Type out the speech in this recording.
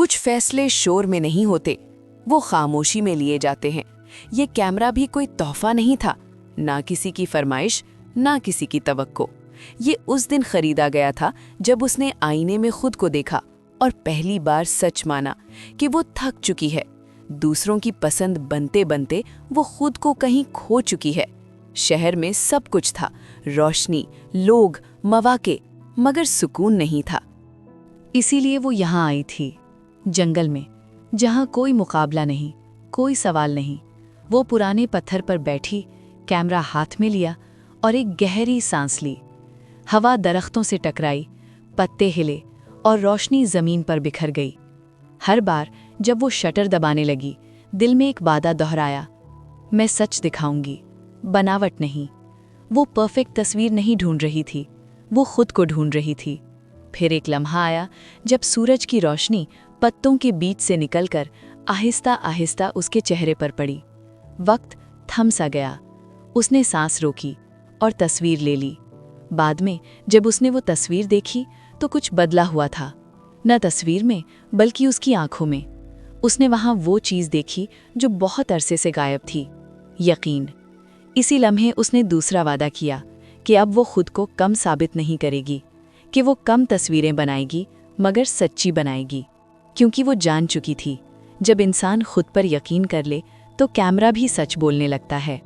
कुछ फैसले शोर में नहीं होते, वो खामोशी में लिए जाते हैं। ये कैमरा भी कोई तोहफा नहीं था, ना किसी की फरमाइश, ना किसी की तवक्को। ये उस दिन खरीदा गया था जब उसने आईने में खुद को देखा और पहली बार सच माना कि वो थक चुकी है। दूसरों की पसंद बनते बनते वो खुद को कहीं खो चुकी है। शहर में सब कुछ था, रोशनी, लोग, मौके, मगर सुकून नहीं था। इसीलिए वो यहाँ आई थी, जंगल में, जहाँ कोई मुकाबला नहीं, कोई सवाल नहीं। वो पुराने पत्थर पर बैठी, कैमरा हाथ में लिया और एक गहरी सांस ली। हवा दरख्तों से टकराई, पत्ते हिले और रोशनी जमीन पर बिखर गई। हर बार जब वो शटर दबाने लगी, दिल में एक वादा दोहराया, मैं सच दिखाऊंगी, बनावट नहीं। वो परफेक्ट तस्वीर नहीं ढूंढ रही थी, वो खुद को ढूंढ रही थी। फिर एक लम्हा आया जब सूरज की रोशनी पत्तों के बीच से निकलकर आहिस्ता आहिस्ता उसके चेहरे पर पड़ी। वक्त थम सा गया। उसने सांस रोकी और तस्वीर ले ली। बाद में जब उसने वो तस्वीर देखी तो कुछ बदला हुआ था, न तस्वीर में बल्कि उसकी आंखों में। उसने वहां वो चीज़ देखी जो बहुत अरसे से गायब थी, यकीन। इसी लम्हे उसने दूसरा वादा किया कि अब वो खुद को कम साबित नहीं करेगी, कि वो कम तस्वीरें बनाएगी मगर सच्ची बनाएगी। क्योंकि वो जान चुकी थी, जब इंसान खुद पर यकीन कर ले तो कैमरा भी सच बोलने लगता है।